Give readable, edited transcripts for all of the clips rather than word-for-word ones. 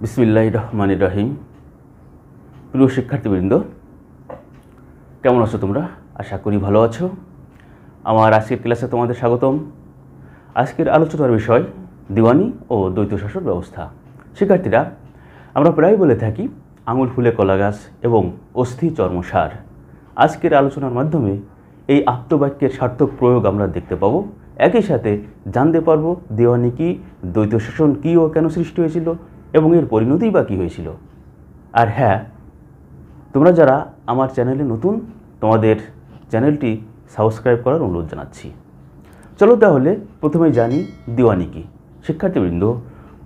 বিসমিল্লাহির রহমানির রহিম। প্রিয় শিক্ষার্থীবৃন্দ, কেমন আছো তোমরা? আশা করি ভালো আছো। আমার আজকের ক্লাসে তোমাদের স্বাগতম। আজকের আলোচনার বিষয় দিওয়ানি ও দ্বৈত শাসন ব্যবস্থা। শিক্ষার্থীরা, আমরা প্রায় বলে থাকি আঙুল ফুলে কলা গাছ এবং অস্থি চর্মসার। আজকের আলোচনার মাধ্যমে এই আপ্তবাক্যের সার্থক প্রয়োগ আমরা দেখতে পাবো। একই সাথে জানতে পারবো দিওয়ানি কী, দ্বৈত শাসন কী ও কেন সৃষ্টি হয়েছিল এবং এর পরিণতিই বা কী হয়েছিল। আর হ্যাঁ, তোমরা যারা আমার চ্যানেলে নতুন, তোমাদের চ্যানেলটি সাবস্ক্রাইব করার অনুরোধ জানাচ্ছি। চলো তাহলে প্রথমে জানি দিওয়ানি কী। শিক্ষার্থীবৃন্দ,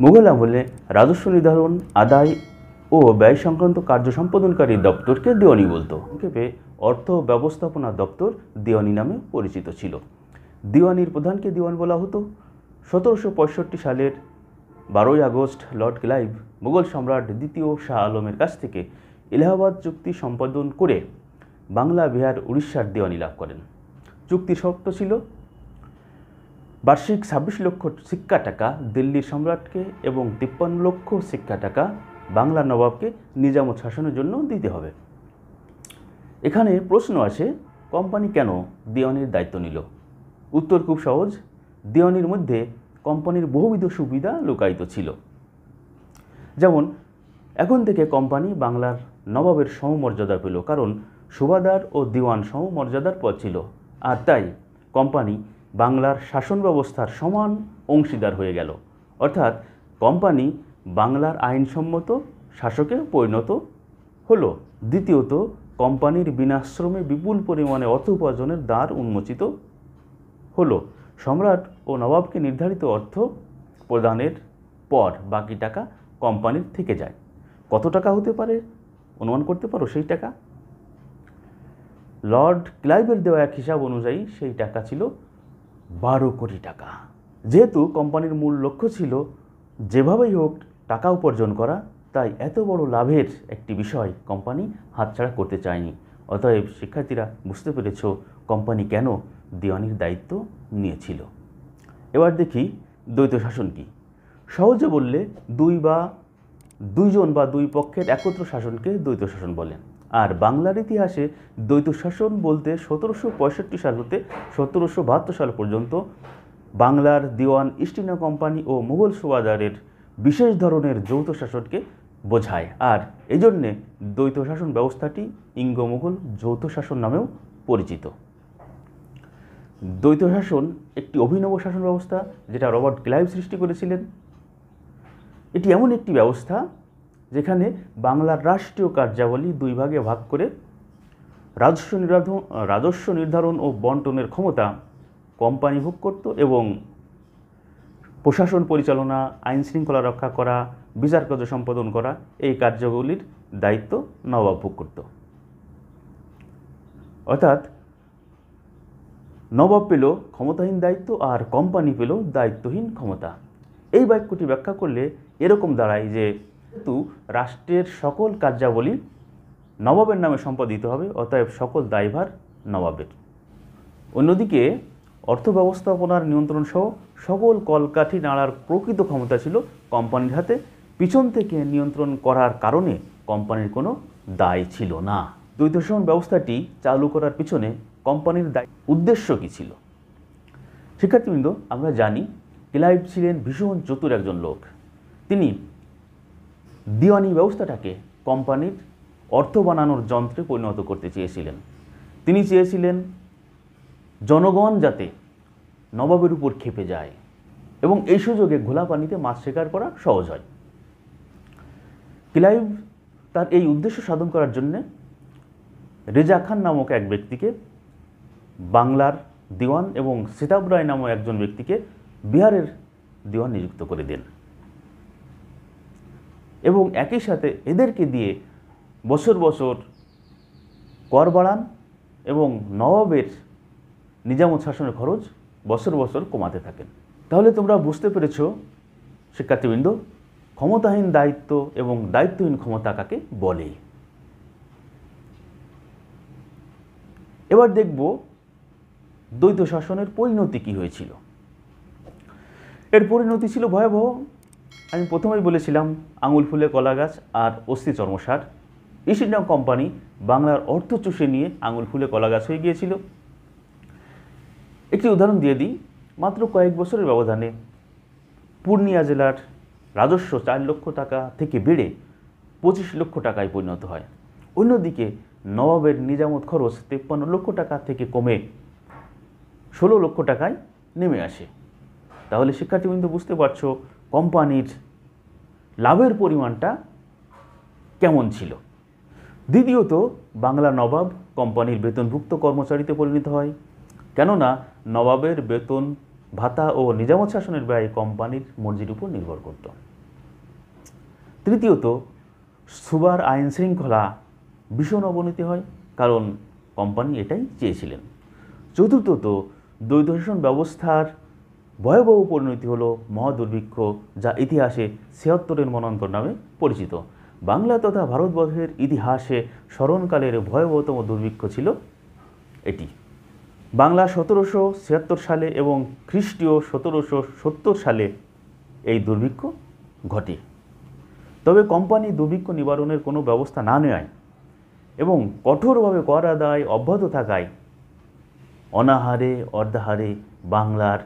মুঘল আমলে রাজস্ব নির্ধারণ, আদায় ও ব্যয় সংক্রান্ত কার্য সম্পাদনকারী দপ্তরকে দিওয়ানি বলতো। সংক্ষেপে অর্থ ব্যবস্থাপনা দপ্তর দিওয়ানি নামে পরিচিত ছিল। দিওয়ানির প্রধানকে দিওয়ান বলা হতো। 1765 সালের 12ই আগস্ট লর্ড ক্লাইভ মুঘল সম্রাট দ্বিতীয় শাহ আলমের কাছ থেকে এলাহাবাদ চুক্তি সম্পাদন করে বাংলা, বিহার, উড়িষ্যার দিওয়ানি লাভ করেন। চুক্তির শর্ত ছিল বার্ষিক 26 লক্ষ সিক্কা টাকা দিল্লির সম্রাটকে এবং 53 লক্ষ সিক্কা টাকা বাংলার নবাবকে নিজামত শাসনের জন্য দিতে হবে। এখানে প্রশ্ন আসে, কোম্পানি কেন দিওয়ানির দায়িত্ব নিল? উত্তর খুব সহজ। দিওয়ানির মধ্যে কোম্পানির বহুবিধ সুবিধা লুকায়িত ছিল। যেমন, এখন থেকে কোম্পানি বাংলার নবাবের সমমর্যাদা পেল, কারণ সুবাদার ও দিওয়ান সমমর্যাদার পদ ছিল। আর তাই কোম্পানি বাংলার শাসন ব্যবস্থার সমান অংশীদার হয়ে গেল। অর্থাৎ কোম্পানি বাংলার আইনসম্মত শাসকে পরিণত হলো। দ্বিতীয়ত, কোম্পানির বিনাশ্রমে বিপুল পরিমাণে অর্থ উপার্জনের দ্বার উন্মোচিত হলো। সম্রাট ও নবাবকে নির্ধারিত অর্থ প্রদানের পর বাকি টাকা কোম্পানির থেকে যায়। কত টাকা হতে পারে অনুমান করতে পারো? সেই টাকা লর্ড ক্লাইভের দেওয়া এক হিসাব অনুযায়ী সেই টাকা ছিল 12 কোটি টাকা। যেহেতু কোম্পানির মূল লক্ষ্য ছিল যেভাবেই হোক টাকা উপার্জন করা, তাই এত বড় লাভের একটি বিষয় কোম্পানি হাতছাড়া করতে চায়নি। অতএব শিক্ষার্থীরা বুঝতে পেরেছ কোম্পানি কেন দিওয়ানির দায়িত্ব নিয়েছিল। এবার দেখি দ্বৈত শাসন কী। সহজে বললে দুইজন বা দুই পক্ষের একত্র শাসনকে দ্বৈত শাসন বলেন। আর বাংলার ইতিহাসে দ্বৈত শাসন বলতে 1765 সাল হতে 1772 সাল পর্যন্ত বাংলার দিওয়ান, ইস্ট ইন্ডিয়া কোম্পানি ও মুঘল সুবাদারের বিশেষ ধরনের যৌথ শাসনকে বোঝায়। আর এই জন্যে দ্বৈত শাসন ব্যবস্থাটি ইঙ্গ মুঘল যৌথ শাসন নামেও পরিচিত। দ্বৈত শাসন একটি অভিনব শাসন ব্যবস্থা যেটা রবার্ট ক্লাইভ সৃষ্টি করেছিলেন। এটি এমন একটি ব্যবস্থা যেখানে বাংলার রাষ্ট্রীয় কার্যাবলী দুই ভাগে ভাগ করে রাজস্ব নির্ধারণ ও বন্টনের ক্ষমতা কোম্পানি ভোগ করত এবং প্রশাসন পরিচালনা, আইন শৃঙ্খলা রক্ষা করা, বিচার কার্য সম্পাদন করা, এই কার্যগুলির দায়িত্ব নবাব ভোগ করত। অর্থাৎ নবাব পেল ক্ষমতাহীন দায়িত্ব আর কোম্পানি পেল দায়িত্বহীন ক্ষমতা। এই বাক্যটি ব্যাখ্যা করলে এরকম দাঁড়ায় যে যেহেতু রাষ্ট্রের সকল কার্যাবলী নবাবের নামে সম্পাদিত হবে, অতএব সকল দায়ভার নবাবের। অন্যদিকে অর্থ ব্যবস্থাপনার নিয়ন্ত্রণ সহ সকল কলকাঠি নাড়ার প্রকৃত ক্ষমতা ছিল কোম্পানির হাতে। পিছন থেকে নিয়ন্ত্রণ করার কারণে কোম্পানির কোনো দায় ছিল না। দ্বৈত শাসন ব্যবস্থাটি চালু করার পিছনে কোম্পানির উদ্দেশ্য কী ছিল? শিক্ষার্থীবৃন্দ, আমরা জানি ক্লাইভ ছিলেন ভীষণ চতুর একজন লোক। তিনি দিওয়ানি ব্যবস্থাটাকে কোম্পানির অর্থ বানানোর যন্ত্রে পরিণত করতে চেয়েছিলেন। তিনি চেয়েছিলেন জনগণ যাতে নবাবের উপর ক্ষেপে যায় এবং এই সুযোগে ঘোলা পানিতে মাছ শিকার করা সহজ হয়। ক্লাইভ তার এই উদ্দেশ্য সাধন করার জন্যে রেজা খান নামক এক ব্যক্তিকে বাংলার দিওয়ান এবং সিতাব রায় নামক একজন ব্যক্তিকে বিহারের দিওয়ান নিযুক্ত করে দেন এবং একই সাথে এদেরকে দিয়ে বছর বছর কর বাড়ান এবং নবাবের নিজামত শাসনের খরচ বছর বছর কমাতে থাকেন। তাহলে তোমরা বুঝতে পেরেছ শিক্ষার্থীবৃন্দ, ক্ষমতাহীন দায়িত্ব এবং দায়িত্বহীন ক্ষমতা কাকে বলে। এবার দেখব দ্বৈত শাসনের পরিণতি কী হয়েছিল। এর পরিণতি ছিল ভয়াবহ। আমি প্রথমেই বলেছিলাম আঙুল ফুলে কলা গাছ আর অস্থি চর্মসার। ইস্ট ইন্ডিয়া কোম্পানি বাংলার অর্থ চুষে নিয়ে আঙুল ফুলে কলা গাছ হয়ে গিয়েছিল। একটি উদাহরণ দিয়ে দিই, মাত্র কয়েক বছরের ব্যবধানে পূর্ণিয়া জেলার রাজস্ব 4 লক্ষ টাকা থেকে বেড়ে 25 লক্ষ টাকায় পরিণত হয়। অন্যদিকে নবাবের নিজামত খরচ 53 লক্ষ টাকা থেকে কমে 16 লক্ষ টাকায় নেমে আসে। তাহলে শিক্ষার্থীবৃন্দ বুঝতে পারছো কোম্পানির লাভের পরিমাণটা কেমন ছিল। দ্বিতীয়ত, বাংলা নবাব কোম্পানির বেতনভুক্ত কর্মচারীতে পরিণত হয়, কেননা নবাবের বেতন ভাতা ও নিজামত শাসনের ব্যয় কোম্পানির মর্জির উপর নির্ভর করত। তৃতীয়ত, সুবার আইন শৃঙ্খলা ভীষণ অবনতি হয়, কারণ কোম্পানি এটাই চেয়েছিলেন। চতুর্থত, দ্বৈত শাসন ব্যবস্থার ভয়াবহ পরিণতি হলো মহাদুর্ভিক্ষ, যা ইতিহাসে 76-এর মন্বন্তর নামে পরিচিত। বাংলা তথা ভারতবর্ষের ইতিহাসে স্মরণকালের ভয়াবহতম দুর্ভিক্ষ ছিল এটি। বাংলা 1776 সালে এবং খ্রিস্টীয় 1770 সালে এই দুর্ভিক্ষ ঘটে। তবে কোম্পানি দুর্ভিক্ষ নিবারণের কোনো ব্যবস্থা না নেয় এবং কঠোরভাবে কর আদায় অব্যাহত থাকায় অনাহারে অর্ধাহারে বাংলার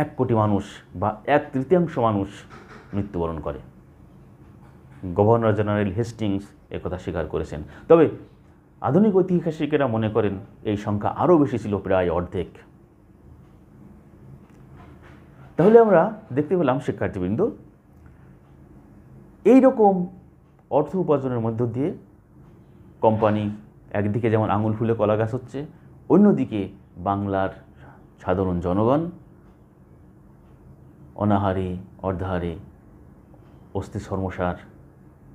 1 কোটি মানুষ বা 1/3 মানুষ মৃত্যুবরণ করে। গভর্নর জেনারেল হেস্টিংস একথা স্বীকার করেছেন। তবে আধুনিক ঐতিহাসিকেরা মনে করেন এই সংখ্যা আরও বেশি ছিল, প্রায় অর্ধেক। তাহলে আমরা দেখতে পেলাম শিক্ষার্থীবৃন্দ, এইরকম অর্থ উপার্জনের মধ্য দিয়ে কোম্পানি একদিকে যেমন আঙুল ফুলে কলা গাছ হচ্ছে, অন্যদিকে বাংলার সাধারণ জনগণ অনাহারে অর্ধাহারে অস্থি চর্মসার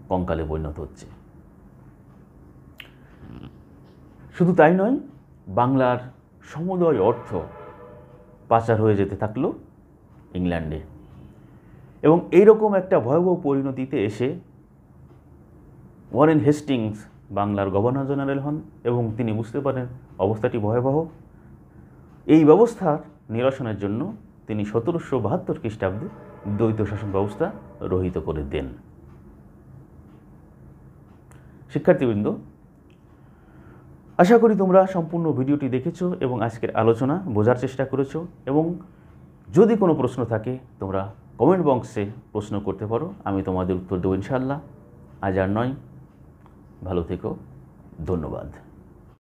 কঙ্কালে পরিণত হচ্ছে। শুধু তাই নয়, বাংলার সমুদয় অর্থ পাচার হয়ে যেতে থাকলো ইংল্যান্ডে। এবং এইরকম একটা ভয়াবহ পরিণতিতে এসে ওয়ারেন হেস্টিংস বাংলার গভর্নর জেনারেল হন এবং তিনি বুঝতে পারেন অবস্থাটি ভয়াবহ। এই ব্যবস্থার নিরসনের জন্য তিনি 1772 খ্রিস্টাব্দে দ্বৈত শাসন ব্যবস্থা রহিত করে দেন। শিক্ষার্থীবৃন্দ, আশা করি তোমরা সম্পূর্ণ ভিডিওটি দেখেছো এবং আজকের আলোচনা বোঝার চেষ্টা করেছো। এবং যদি কোনো প্রশ্ন থাকে তোমরা কমেন্ট বক্সে প্রশ্ন করতে পারো, আমি তোমাদের উত্তর দেবো ইনশাআল্লাহ। আজ আর নয়, ভালো থেকো, ধন্যবাদ।